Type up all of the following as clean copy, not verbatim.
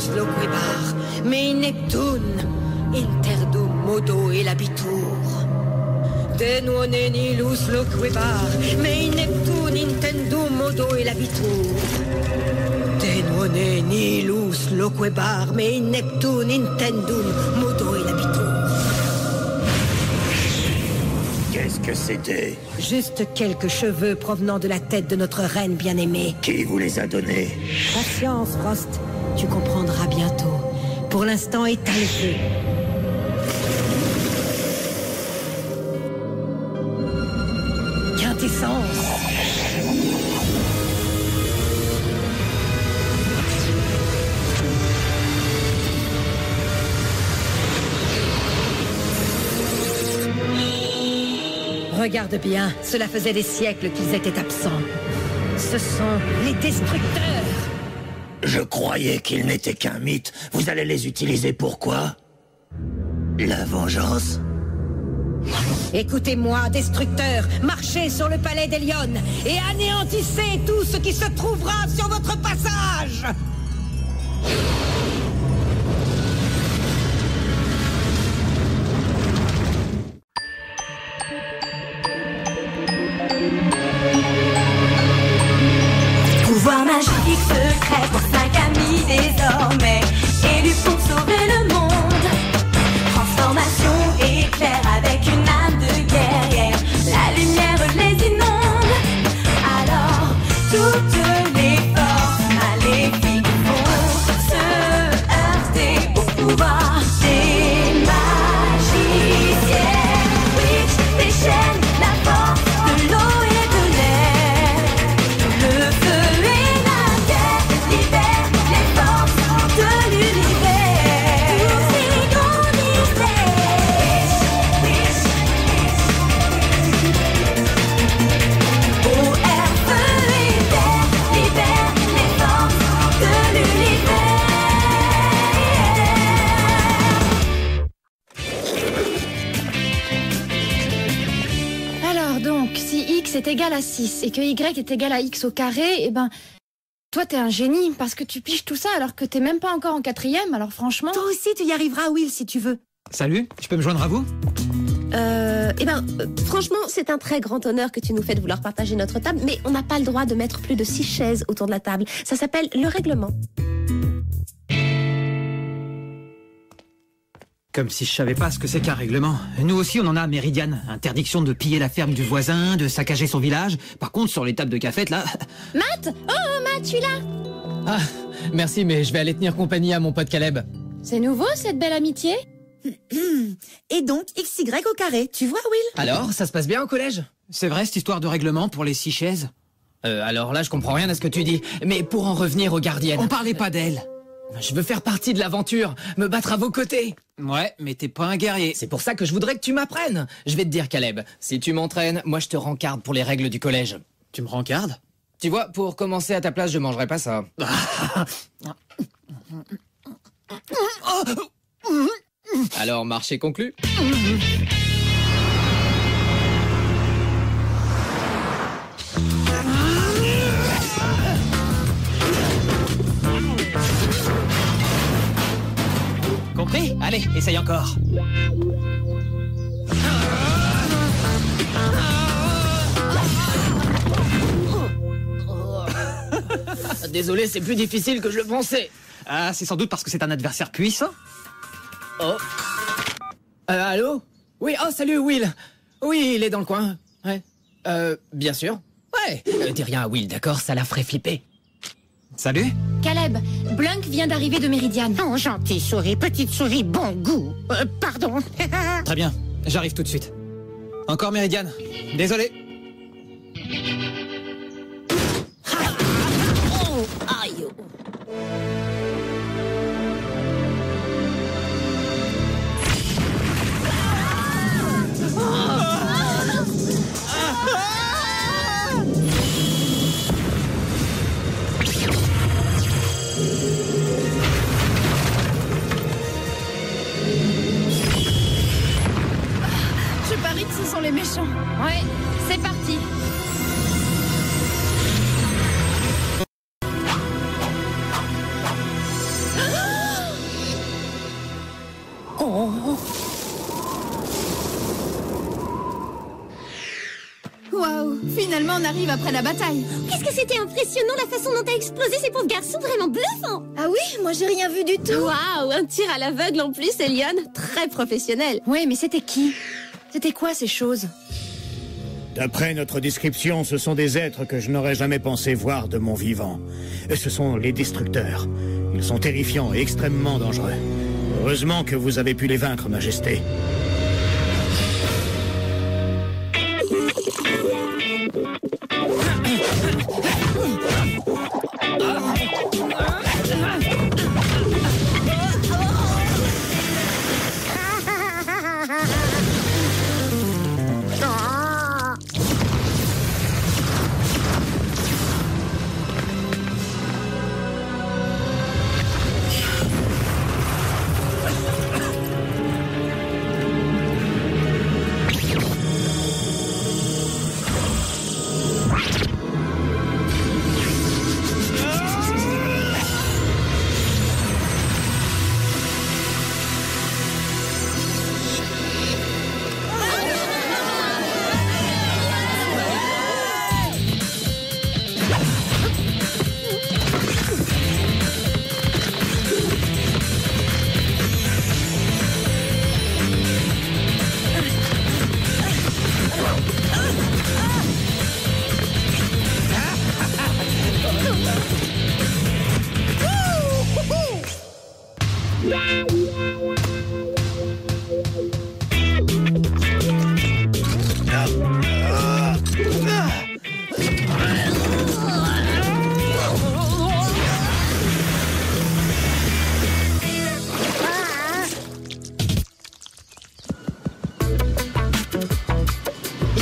nihilus loquebar, me Neptun, interdum modo elabitur. Denuone nihilus loquebar, me Neptun intendum modo elabitur. Denuone nihilus loquebar, me Neptun intendum modo elabitur. Qu'est-ce que c'était? Juste quelques cheveux provenant de la tête de notre reine bien-aimée. Qui vous les a donnés? Patience, Frost. Tu comprendras bientôt. Pour l'instant, éteins le feu. Quintessence. Regarde bien, cela faisait des siècles qu'ils étaient absents. Ce sont les destructeurs. Je croyais qu'ils n'étaient qu'un mythe. Vous allez les utiliser pour quoi? La vengeance? Écoutez-moi, destructeurs, marchez sur le palais d'Elion et anéantissez tout ce qui se trouvera sur votre passage. Pouvoir magique secret pour 5 amis désormais, élus pour sauver le monde. Transformation éclair avec une âme de guerrière, la lumière les inonde. Alors toutes les forces maléfiques vont se heurter au pouvoir des magiciens. Witch déchaîne la force de l'eau et de l'air. Le feu et la terre libèrent les forces de l'univers. Tous ces grands mystères. Eau, air, feu et terre libèrent les forces de l'univers. Alors donc, si x est égal à 6 et que y est égal à x au carré, eh ben, toi t'es un génie parce que tu piges tout ça alors que t'es même pas encore en 4e, alors franchement... Toi aussi, tu y arriveras, Will, si tu veux. Salut, je peux me joindre à vous? Franchement, c'est un très grand honneur que tu nous fais de vouloir partager notre table, mais on n'a pas le droit de mettre plus de 6 chaises autour de la table. Ça s'appelle le règlement. Comme si je savais pas ce que c'est qu'un règlement. Nous aussi, on en a à Méridiane. Interdiction de piller la ferme du voisin, de saccager son village. Par contre, sur les tables de café, là... Matt! Oh, Matt, je suis là! Ah, merci, mais je vais aller tenir compagnie à mon pote Caleb. C'est nouveau, cette belle amitié? Et donc, XY au carré, tu vois, Will? Alors, ça se passe bien au collège? C'est vrai, cette histoire de règlement pour les 6 chaises? Alors là, je comprends rien à ce que tu dis. Mais pour en revenir aux gardiennes... On parlait pas d'elle. Je veux faire partie de l'aventure, me battre à vos côtés. Ouais, mais t'es pas un guerrier. C'est pour ça que je voudrais que tu m'apprennes. Je vais te dire, Caleb, si tu m'entraînes, moi je te rencarde pour les règles du collège. Tu me rencardes? Tu vois, pour commencer à ta place, je mangerai pas ça. Alors, marché conclu? Compris? Allez, essaye encore. Désolé, c'est plus difficile que je le pensais. Ah, c'est sans doute parce que c'est un adversaire puissant. Oh. Allô? Oui, oh, salut, Will. Oui, il est dans le coin. Ouais. Bien sûr. Ouais. Dis rien à Will, d'accord? Ça la ferait flipper. Salut. Caleb, Blunk vient d'arriver de Méridiane. Oh, gentille souris, petite souris, bon goût. Pardon. Très bien, j'arrive tout de suite. Encore Méridiane. Désolé. Aïe. Je parie que ce sont les méchants. Ouais, c'est parti. Finalement, on arrive après la bataille. Qu'est-ce que c'était impressionnant la façon dont t'as explosé ces pauvres garçons, vraiment bluffant. Ah oui, moi j'ai rien vu du tout. Waouh, un tir à l'aveugle en plus, Elion. Très professionnel. Ouais, mais c'était qui? C'était quoi ces choses? D'après notre description, ce sont des êtres que je n'aurais jamais pensé voir de mon vivant. Ce sont les destructeurs. Ils sont terrifiants et extrêmement dangereux. Heureusement que vous avez pu les vaincre, Majesté.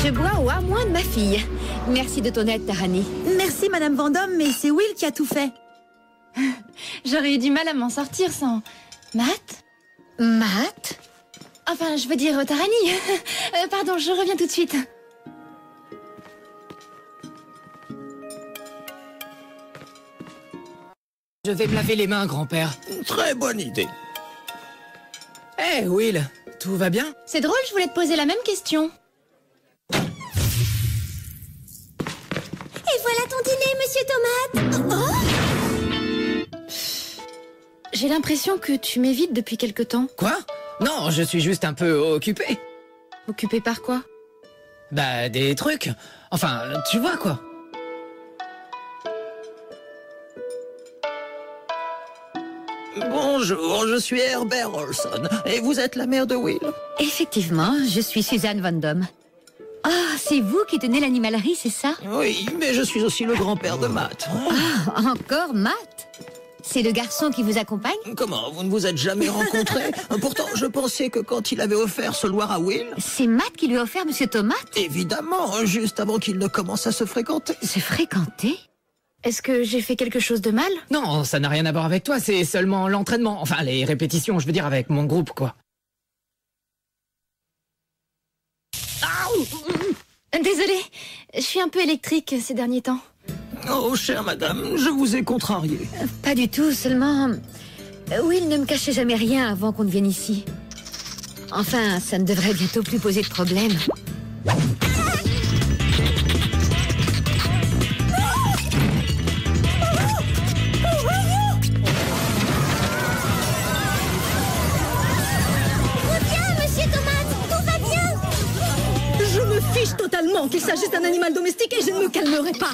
Je bois au harmoin de ma fille. Merci de ton aide, Tahani. Merci, Madame Vendôme, mais c'est Will qui a tout fait. J'aurais eu du mal à m'en sortir sans... Matt? Matt? Enfin, je veux dire Tahani. Pardon, je reviens tout de suite. Je vais me laver les mains, grand-père. Très bonne idée. Hé, Will, tout va bien? C'est drôle, je voulais te poser la même question. Et voilà ton dîner, Monsieur Tomate. Oh, J'ai l'impression que tu m'évites depuis quelque temps. Quoi? Non, je suis juste un peu occupé. Occupé par quoi? Bah, des trucs. Enfin, tu vois quoi. Bonjour, je suis Herbert Olson. Et vous êtes la mère de Will? Effectivement, je suis Suzanne Vendôme. Ah, c'est vous qui tenez l'animalerie, c'est ça? Oui, mais je suis aussi le grand-père de Matt. Ah, encore Matt? C'est le garçon qui vous accompagne? Comment, vous ne vous êtes jamais rencontrés? Pourtant, je pensais que quand il avait offert ce loir à Will... C'est Matt qui lui a offert Monsieur Tomate? Évidemment, juste avant qu'il ne commence à se fréquenter. Se fréquenter? Est-ce que j'ai fait quelque chose de mal? Non, ça n'a rien à voir avec toi, c'est seulement l'entraînement. Enfin, les répétitions, je veux dire, avec mon groupe, quoi. Désolée, je suis un peu électrique ces derniers temps. Oh, chère madame, je vous ai contrarié. Pas du tout, seulement... Will ne me cachait jamais rien avant qu'on ne vienne ici. Enfin, ça ne devrait bientôt plus poser de problème. Totalement qu'il s'agisse d'un animal domestiqué, je ne me calmerai pas.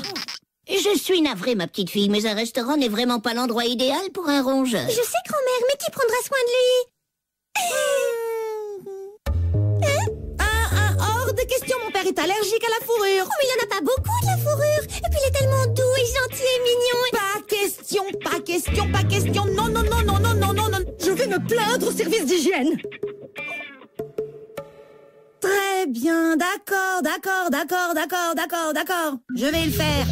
Je suis navrée, ma petite fille, mais un restaurant n'est vraiment pas l'endroit idéal pour un rongeur. je sais, grand-mère, mais qui prendra soin de lui? Hors de question, mon père est allergique à la fourrure. Oh, mais il n'y en a pas beaucoup de la fourrure. Et puis il est tellement doux et gentil et mignon. Pas question, pas question, pas question. Non, non, non, non, non, non, non, non. Je vais me plaindre au service d'hygiène. Très bien, d'accord, d'accord, d'accord, d'accord, d'accord, d'accord. Je vais le faire.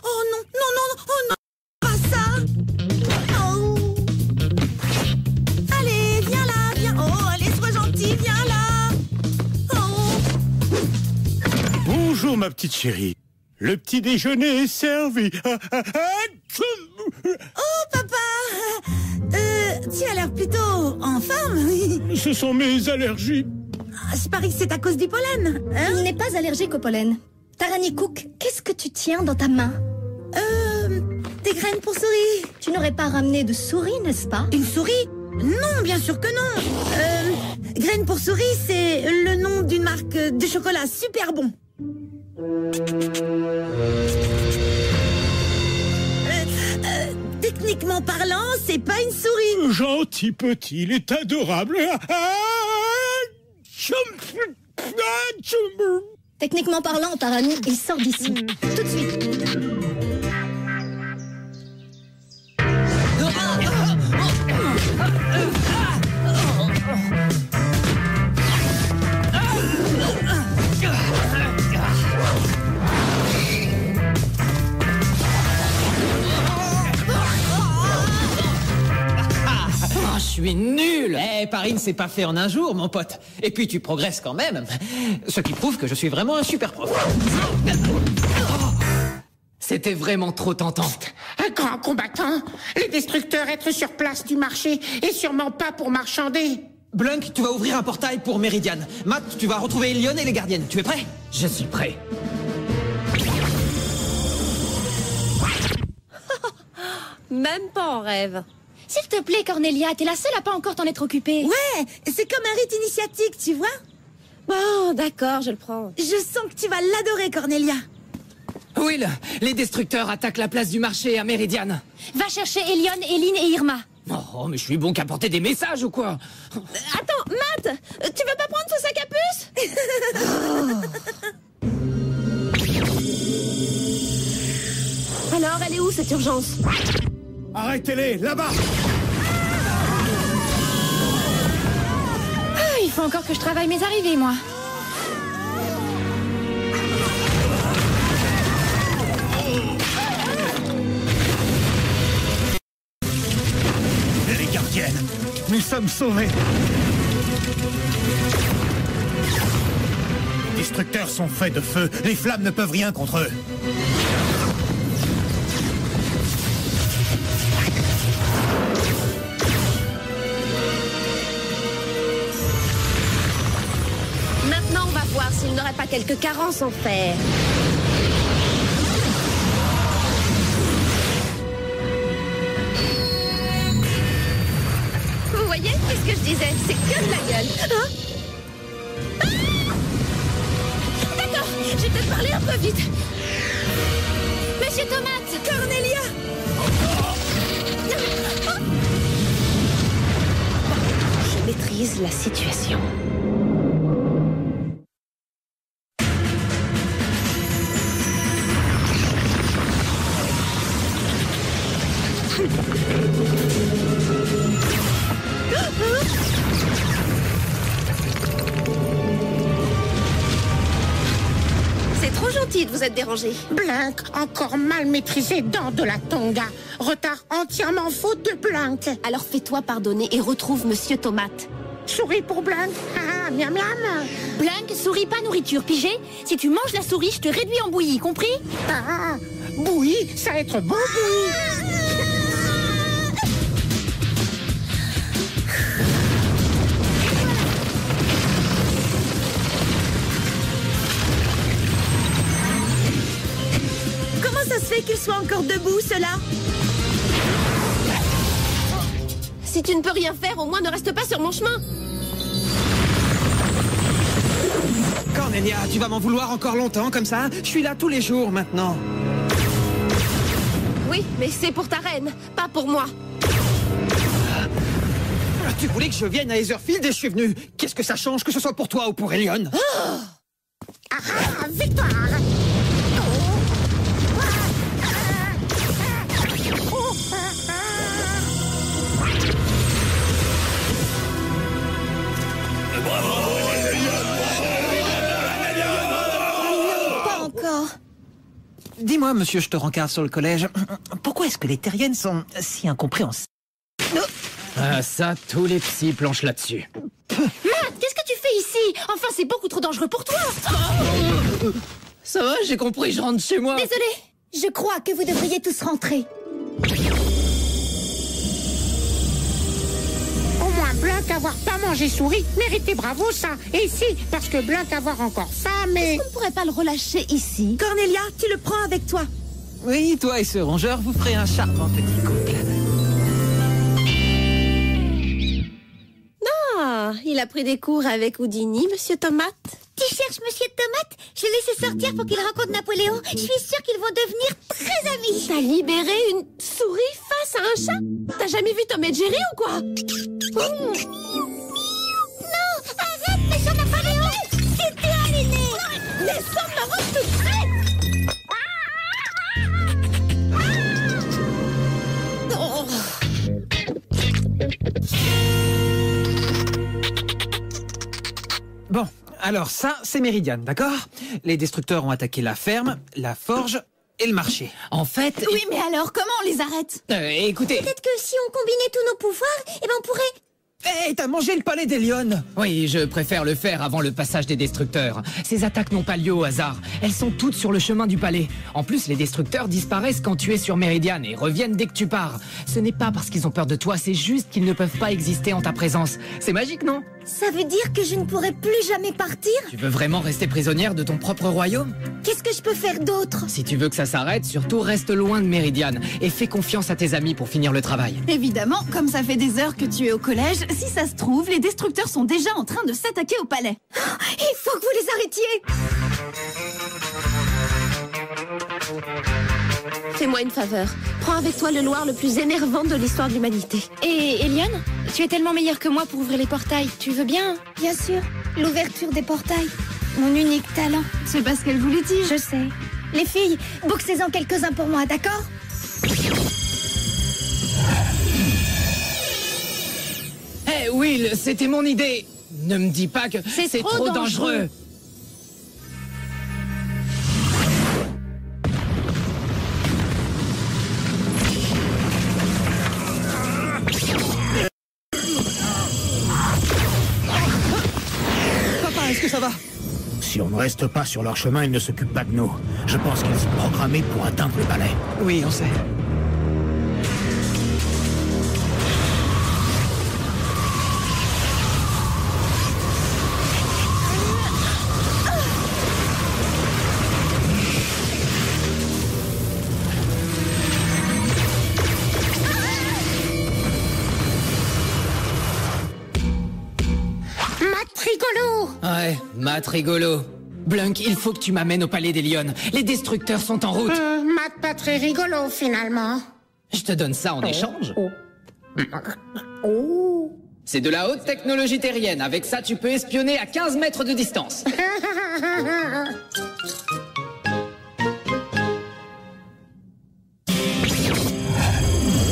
Oh non, non, non, oh non, pas ça. Oh. Allez, viens là, viens. Oh, allez, sois gentil, viens là. Oh. petite chérie. Le petit déjeuner est servi. Oh, papa! Tu as l'air plutôt en forme, oui. Ce sont mes allergies. Je parie que c'est à cause du pollen, hein? Il n'est pas allergique au pollen. Tarani Cook, qu'est-ce que tu tiens dans ta main? Des graines pour souris. Tu n'aurais pas ramené de souris, n'est-ce pas? Une souris? Non, bien sûr que non. Graines pour souris, c'est le nom d'une marque de chocolat super bon. Techniquement parlant, c'est pas une souris. Gentil petit, il est adorable. Techniquement parlant, Tarani, il sort d'ici. Tout de suite. Je suis nul. Paris ne s'est pas fait en un jour, mon pote. Et puis tu progresses quand même. Ce qui prouve que je suis vraiment un super prof. C'était vraiment trop tentant. Un grand combattant. Les destructeurs être sur place du marché et sûrement pas pour marchander. Blunk, tu vas ouvrir un portail pour Meridian. Matt, tu vas retrouver Elion et les gardiennes. Tu es prêt? Je suis prêt. Même pas en rêve. S'il te plaît, Cornelia, t'es la seule à pas encore t'en être occupée. Ouais, c'est comme un rite initiatique, tu vois? Bon, d'accord, je le prends. Je sens que tu vas l'adorer, Cornelia. Will, les destructeurs attaquent la place du marché à Meridian. Va chercher Elion, Eileen et Irma. Oh, mais je suis bon qu'à porter des messages ou quoi? Attends, Matt, tu veux pas prendre ce sac à puce? Alors, elle est où cette urgence? Arrêtez-les, là-bas! Ah, il faut encore que je travaille mes arrivées, moi. Les gardiennes, nous sommes sauvés! Les destructeurs sont faits de feu, les flammes ne peuvent rien contre eux. Maintenant, on va voir s'il n'aurait pas quelques carences en fer. Vous voyez, qu'est-ce que je disais? C'est que de la gueule. Hein? Ah! D'accord, j'ai peut-être parlé un peu vite. Monsieur Tomate! Cornelia! Je maîtrise la situation. C'est trop gentil de vous être dérangé. Blunk, encore mal maîtrisé dans de la tonga. Retard entièrement faute de Blunk. Alors fais-toi pardonner et retrouve Monsieur Tomate. Souris pour Blunk. Ah, miam miam. Blunk, souris pas nourriture, pigé? Si tu manges la souris, je te réduis en bouillie, compris? Ah, bouillie, ça va être bon bouillie. Comment ça se fait qu'ils soient encore debout, ceux-là? Si tu ne peux rien faire, au moins ne reste pas sur mon chemin. Cornelia, tu vas m'en vouloir encore longtemps comme ça? Je suis là tous les jours maintenant. Oui, mais c'est pour ta reine, pas pour moi. Tu voulais que je vienne à Etherfield et je suis venu. Qu'est-ce que ça change que ce soit pour toi ou pour Elion? Victoire. Pas encore. Dis-moi, monsieur, je te rencard sur le collège. Pourquoi est-ce que les terriennes sont si incompréhensibles? Ah, ça, tous les psys planchent là-dessus. Matt, qu'est-ce que tu fais ici? Enfin, c'est beaucoup trop dangereux pour toi. Ça va, j'ai compris, je rentre chez moi. Désolé, je crois que vous devriez tous rentrer. Au moins, Blink avoir pas mangé souris méritait bravo, ça. Et si, parce que Blink avoir encore faim, mais... Est-ce qu'on ne pourrait pas le relâcher ici? Cornelia, tu le prends avec toi. Oui, toi et ce rongeur, vous ferez un charmant petit couple. Ah, il a pris des cours avec Houdini, Monsieur Tomate. Tu cherches Monsieur Tomate? Je l'ai laissé sortir pour qu'il rencontre Napoléon. Je suis sûre qu'ils vont devenir très amis. T'as libéré une souris face à un chat? T'as jamais vu Tom et Jerry ou quoi? Non, arrête, méchant Napoléon. C'est terminé. Laisse-moi ma robe toute prête. Bon, alors ça, c'est Meridian, d'accord? Les destructeurs ont attaqué la ferme, la forge et le marché. En fait... Oui, mais alors, comment on les arrête? Écoutez... Peut-être que si on combinait tous nos pouvoirs, eh ben on pourrait... Hé, t'as mangé le palais d'Elion! Oui, je préfère le faire avant le passage des destructeurs. Ces attaques n'ont pas lieu au hasard. Elles sont toutes sur le chemin du palais. En plus, les destructeurs disparaissent quand tu es sur Meridian et reviennent dès que tu pars. Ce n'est pas parce qu'ils ont peur de toi, c'est juste qu'ils ne peuvent pas exister en ta présence. C'est magique, non? Ça veut dire que je ne pourrai plus jamais partir? Tu veux vraiment rester prisonnière de ton propre royaume? Qu'est-ce que je peux faire d'autre? Si tu veux que ça s'arrête, surtout reste loin de Meridian et fais confiance à tes amis pour finir le travail. Évidemment, comme ça fait des heures que tu es au collège, si ça se trouve, les destructeurs sont déjà en train de s'attaquer au palais. Il faut que vous les arrêtiez! Fais-moi une faveur. Prends avec toi le noir le plus énervant de l'histoire de l'humanité. Et Eliane, tu es tellement meilleure que moi pour ouvrir les portails. Tu veux bien? Bien sûr, l'ouverture des portails. Mon unique talent. C'est pas ce qu'elle voulait dire. Je sais. Les filles, boxez-en quelques-uns pour moi, d'accord? Hé, Will, c'était mon idée. Ne me dis pas que c'est trop dangereux. Papa, est-ce que ça va? Si on ne reste pas sur leur chemin, ils ne s'occupent pas de nous. Je pense qu'ils sont programmés pour atteindre le palais. Oui, on sait. Rigolo! Ouais, Matt rigolo. Blunk, il faut que tu m'amènes au palais des Lions. Les destructeurs sont en route. Matt pas très rigolo, finalement. Je te donne ça en échange. Oh. C'est de la haute technologie terrienne. Avec ça, tu peux espionner à 15 mètres de distance.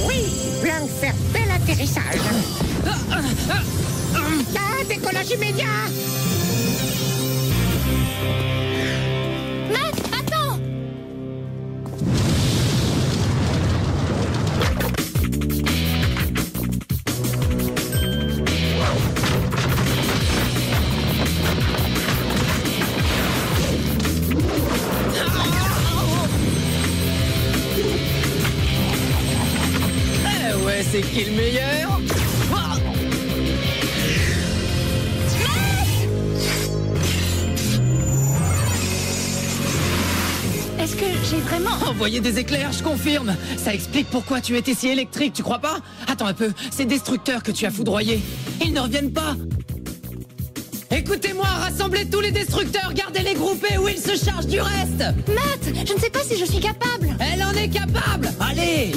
Oui, Blink faire bel atterrissage. Décollage immédiat! Matt, attends! Ouais, c'est qui le meilleur? Est-ce que j'ai vraiment... Envoyer des éclairs, je confirme. Ça explique pourquoi tu étais si électrique, tu crois pas? Attends un peu, ces destructeurs que tu as foudroyés, ils ne reviennent pas. Écoutez-moi, rassemblez tous les destructeurs, gardez-les groupés ou ils se chargent du reste. Matt, je ne sais pas si je suis capable. Elle en est capable. Allez.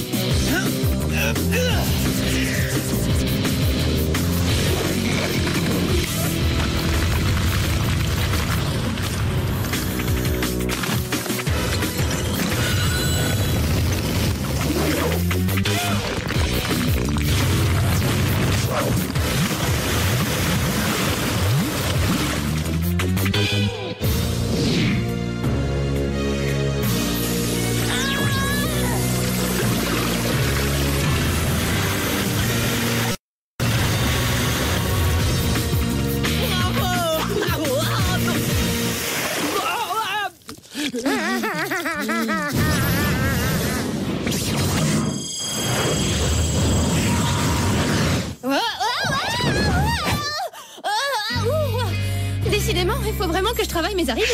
que je travaille mes arrivées.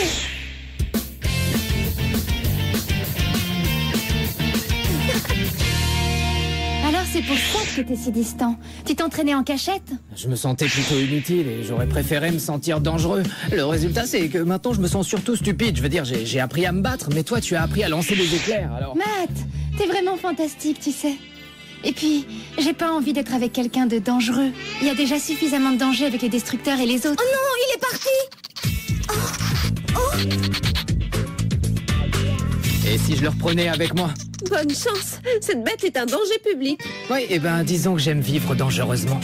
Alors c'est pour ça que t'étais si distant. Tu t'entraînais en cachette? Je me sentais plutôt inutile et j'aurais préféré me sentir dangereux. Le résultat, c'est que maintenant, je me sens surtout stupide. Je veux dire, j'ai appris à me battre, mais toi, tu as appris à lancer des éclairs, alors... Matt, t'es vraiment fantastique, tu sais. Et puis, j'ai pas envie d'être avec quelqu'un de dangereux. Il y a déjà suffisamment de danger avec les destructeurs et les autres. Oh non, il est parti. Et si je le reprenais avec moi? Bonne chance. Cette bête est un danger public. Oui, eh ben, disons que j'aime vivre dangereusement.